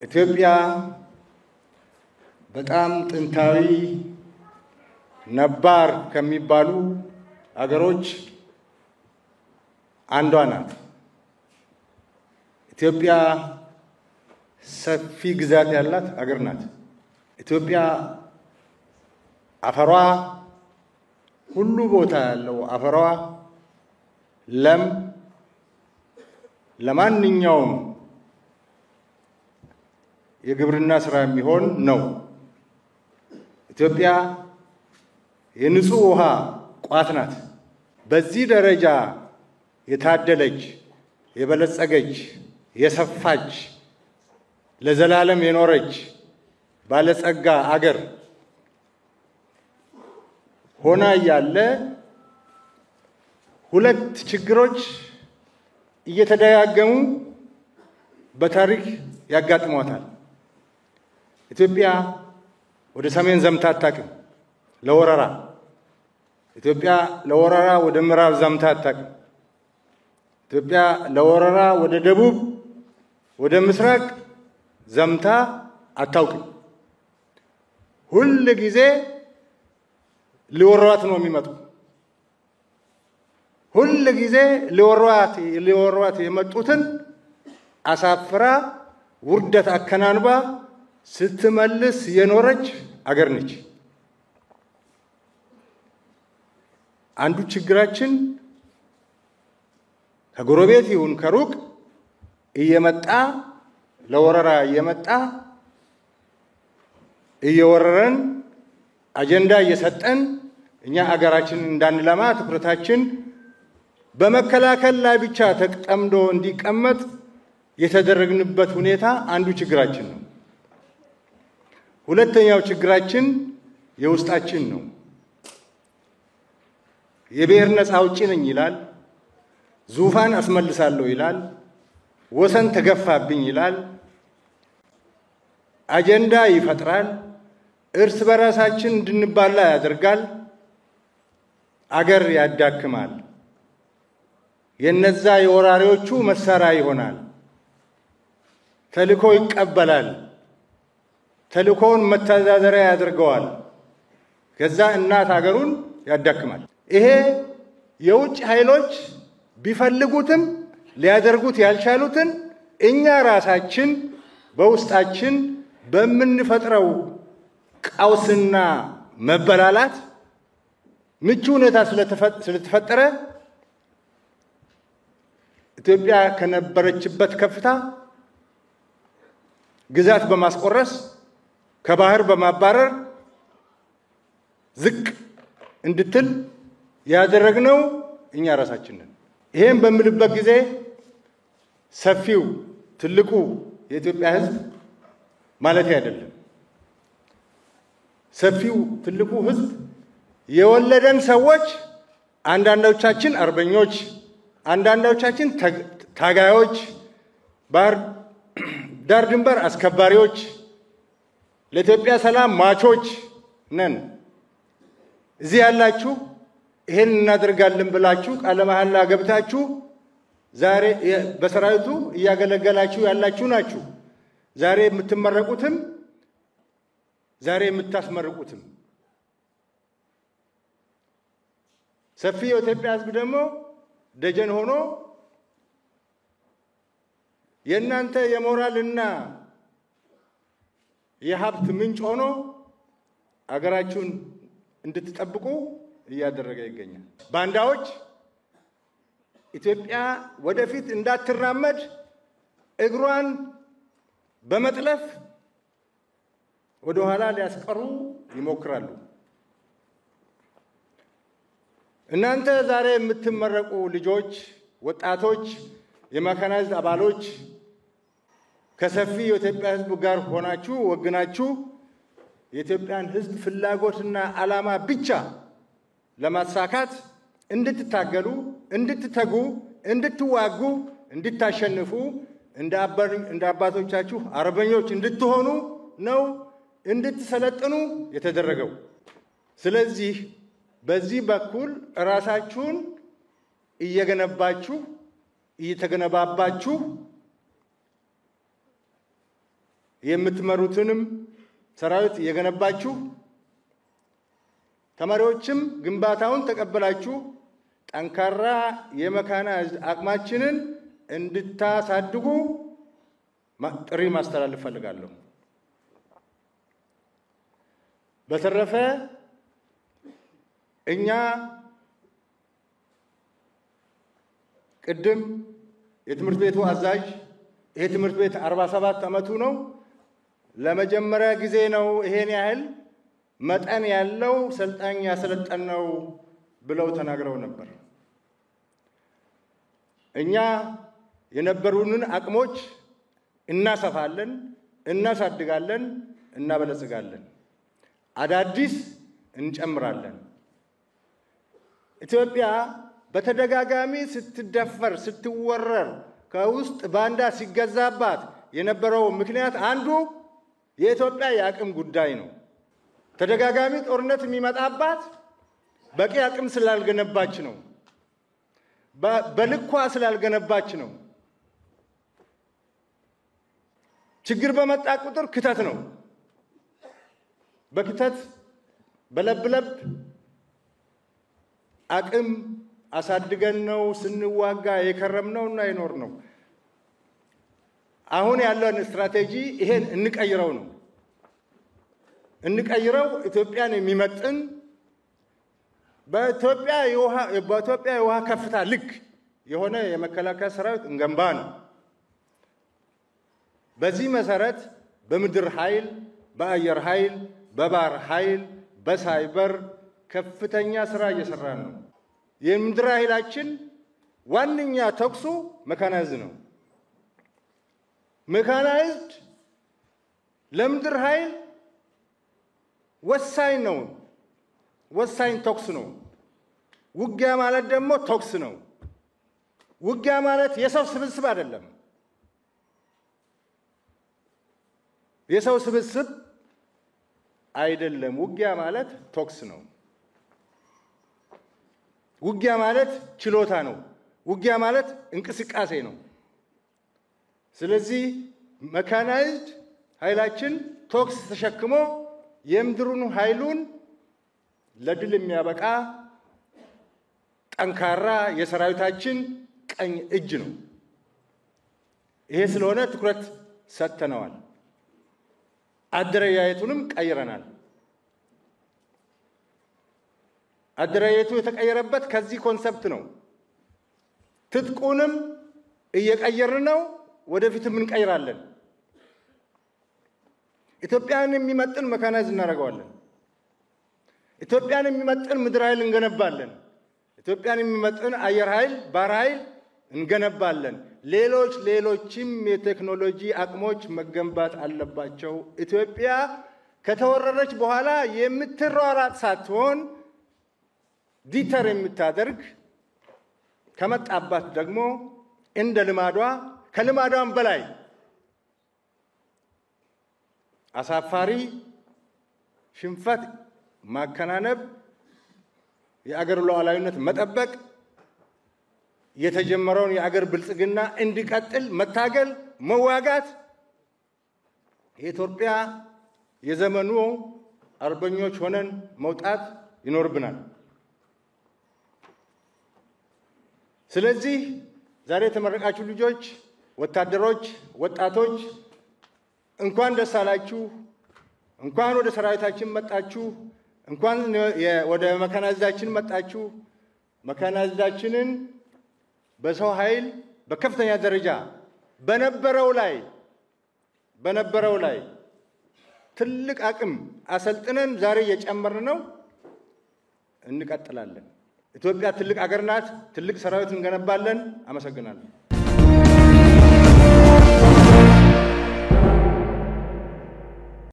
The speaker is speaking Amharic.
ኢትዮጵያ በጣም ጥንታዊ ነባር ከሚባሉ አገሮች አንዷ ናት። ኢትዮጵያ ሰፊ ግዛት ያላት አገር ናት። ኢትዮጵያ አፈሯ ሁሉ ቦታ ያለው አፈሯ ለም ለማንኛውም የግብርና ስራ የሚሆን ነው። ኢትዮጵያ የንጹህ ውሃ ቋት ናት። በዚህ ደረጃ የታደለች የበለጸገች የሰፋች ለዘላለም የኖረች ባለጸጋ አገር ሆና ያለ ሁለት ችግሮች እየተደጋገሙ በታሪክ ያጋጥሟታል። ኢትዮጵያ ወደ ሰሜን ዘምታ አታውቅም ለወረራ። ኢትዮጵያ ለወረራ ወደ ምዕራብ ዘምታ አታውቅም። ኢትዮጵያ ለወረራ ወደ ደቡብ ወደ ምስራቅ ዘምታ አታውቅም። ሁሉ ጊዜ ሊወሯት ነው የሚመጡ። ሁሉ ጊዜ ሊወሯት የመጡትን አሳፍራ ውርደት አከናንባ ስትመልስ የኖረች አገር ነች። አንዱ ችግራችን ከጎረቤት ይሁን ከሩቅ እየመጣ ለወረራ እየመጣ እየወረረን አጀንዳ እየሰጠን እኛ አገራችን እንዳንለማ ትኩረታችን በመከላከል ላይ ብቻ ተጠምዶ እንዲቀመጥ የተደረግንበት ሁኔታ አንዱ ችግራችን ነው። ሁለተኛው ችግራችን የውስጣችን ነው። የብሔር ነፃ አውጪ ነኝ ይላል፣ ዙፋን አስመልሳለሁ ይላል፣ ወሰን ተገፋብኝ ይላል፣ አጀንዳ ይፈጥራል፣ እርስ በራሳችን እንድንባላ ያደርጋል፣ አገር ያዳክማል፣ የነዛ የወራሪዎቹ መሳሪያ ይሆናል፣ ተልእኮ ይቀበላል፣ ተልእኮውን መተዳደሪያ ያደርገዋል፣ ከዛ እናት አገሩን ያዳክማል። ይሄ የውጭ ኃይሎች ቢፈልጉትም ሊያደርጉት ያልቻሉትን እኛ ራሳችን በውስጣችን በምንፈጥረው ቀውስና መበላላት ምቹ ሁኔታ ስለተፈጠረ ኢትዮጵያ ከነበረችበት ከፍታ ግዛት በማስቆረስ ከባህር በማባረር ዝቅ እንድትል ያደረግነው እኛ ራሳችን ነን። ይሄን በምልበት ጊዜ ሰፊው ትልቁ የኢትዮጵያ ሕዝብ ማለት አይደለም። ሰፊው ትልቁ ሕዝብ የወለደን ሰዎች አንዳንዶቻችን አርበኞች፣ አንዳንዶቻችን ታጋዮች፣ ዳር ድንበር አስከባሪዎች፣ ለኢትዮጵያ ሰላም ማቾች ነን። እዚህ ያላችሁ ይሄን እናደርጋለን ብላችሁ ቃለ መሐላ ገብታችሁ ዛሬ በሰራዊቱ እያገለገላችሁ ያላችሁ ናችሁ። ዛሬ የምትመረቁትም ዛሬ የምታስመርቁትም። ሰፊ የኢትዮጵያ ሕዝብ ደግሞ ደጀን ሆኖ የእናንተ የሞራልና የሀብት ምንጭ ሆኖ አገራችሁን እንድትጠብቁ እያደረገ ይገኛል። ባንዳዎች ኢትዮጵያ ወደፊት እንዳትራመድ እግሯን በመጥለፍ ወደ ኋላ ሊያስቀሩ ይሞክራሉ። እናንተ ዛሬ የምትመረቁ ልጆች፣ ወጣቶች፣ የመካናይዝድ አባሎች ከሰፊ የኢትዮጵያ ሕዝብ ጋር ሆናችሁ ወግናችሁ የኢትዮጵያን ሕዝብ ፍላጎትና ዓላማ ብቻ ለማሳካት እንድትታገሉ፣ እንድትተጉ፣ እንድትዋጉ፣ እንድታሸንፉ እንደ አባቶቻችሁ አርበኞች እንድትሆኑ ነው እንድትሰለጥኑ የተደረገው። ስለዚህ በዚህ በኩል ራሳችሁን እየገነባችሁ እየተገነባባችሁ የምትመሩትንም ሰራዊት የገነባችሁ ተማሪዎችም ግንባታውን ተቀበላችሁ ጠንካራ የመካናይዝድ አቅማችንን እንድታሳድጉ ጥሪ ማስተላለፍ ፈልጋለሁ። በተረፈ እኛ ቅድም የትምህርት ቤቱ አዛዥ ይሄ ትምህርት ቤት 47 ዓመቱ ነው ለመጀመሪያ ጊዜ ነው ይሄን ያህል መጠን ያለው ሰልጣኝ ያሰለጠነው ብለው ተናግረው ነበር። እኛ የነበሩንን አቅሞች እናሰፋለን፣ እናሳድጋለን፣ እናበለጽጋለን፣ አዳዲስ እንጨምራለን። ኢትዮጵያ በተደጋጋሚ ስትደፈር ስትወረር ከውስጥ ባንዳ ሲገዛባት የነበረው ምክንያት አንዱ የኢትዮጵያ የአቅም ጉዳይ ነው። ተደጋጋሚ ጦርነት የሚመጣባት በቂ አቅም ስላልገነባች ነው። በልኳ ስላልገነባች ነው። ችግር በመጣ ቁጥር ክተት ነው። በክተት በለብለብ አቅም አሳድገን ነው ስንዋጋ የከረምነውና የኖርነው። አሁን ያለን ስትራቴጂ ይሄን እንቀይረው ነው። እንቀይረው ኢትዮጵያን የሚመጥን በኢትዮጵያ የውሃ ከፍታ ልክ የሆነ የመከላከያ ሰራዊት እንገንባ ነው። በዚህ መሰረት በምድር ኃይል፣ በአየር ኃይል፣ በባህር ኃይል፣ በሳይበር ከፍተኛ ስራ እየሰራን ነው። የምድር ኃይላችን ዋነኛ ተኩሱ መካናይዝድ ነው። መካናይዝድ ለምድር ኃይል ወሳኝ ነው። ወሳኝ ተኩስ ነው። ውጊያ ማለት ደግሞ ተኩስ ነው። ውጊያ ማለት የሰው ስብስብ አይደለም። የሰው ስብስብ አይደለም። ውጊያ ማለት ተኩስ ነው። ውጊያ ማለት ችሎታ ነው። ውጊያ ማለት እንቅስቃሴ ነው። ስለዚህ መካናይዝድ ኃይላችን ተኩስ ተሸክሞ የምድሩን ኃይሉን ለድል የሚያበቃ ጠንካራ የሰራዊታችን ቀኝ እጅ ነው። ይሄ ስለሆነ ትኩረት ሰጥተነዋል። አደረጃጀቱንም ቀይረናል። አደረጃጀቱ የተቀየረበት ከዚህ ኮንሰፕት ነው። ትጥቁንም እየቀየርን ነው፣ ወደፊትም እንቀይራለን። ኢትዮጵያን የሚመጥን መካናይዝድ እናደርገዋለን። ኢትዮጵያን የሚመጥን ምድር ኃይል እንገነባለን። ኢትዮጵያን የሚመጥን አየር ኃይል፣ ባህር ኃይል እንገነባለን። ሌሎችም የቴክኖሎጂ አቅሞች መገንባት አለባቸው። ኢትዮጵያ ከተወረረች በኋላ የምትሯሯጥ ሳትሆን ዲተር የምታደርግ ከመጣባት ደግሞ እንደ ልማዷ ከልማዷም በላይ አሳፋሪ ሽንፈት ማከናነብ፣ የአገር ሉዓላዊነት መጠበቅ፣ የተጀመረውን የአገር ብልጽግና እንዲቀጥል መታገል፣ መዋጋት የኢትዮጵያ የዘመኑ አርበኞች ሆነን መውጣት ይኖርብናል። ስለዚህ ዛሬ የተመረቃችሁ ልጆች፣ ወታደሮች፣ ወጣቶች እንኳን ደስ አላችሁ፣ እንኳን ወደ ሰራዊታችን መጣችሁ፣ እንኳን ወደ መካናይዝዳችን መጣችሁ። መካናይዝዳችንን በሰው ኃይል በከፍተኛ ደረጃ በነበረው ላይ ትልቅ አቅም አሰልጥነን ዛሬ እየጨመርን ነው። እንቀጥላለን። ኢትዮጵያ ትልቅ አገር ናት። ትልቅ ሰራዊት እንገነባለን። አመሰግናለሁ።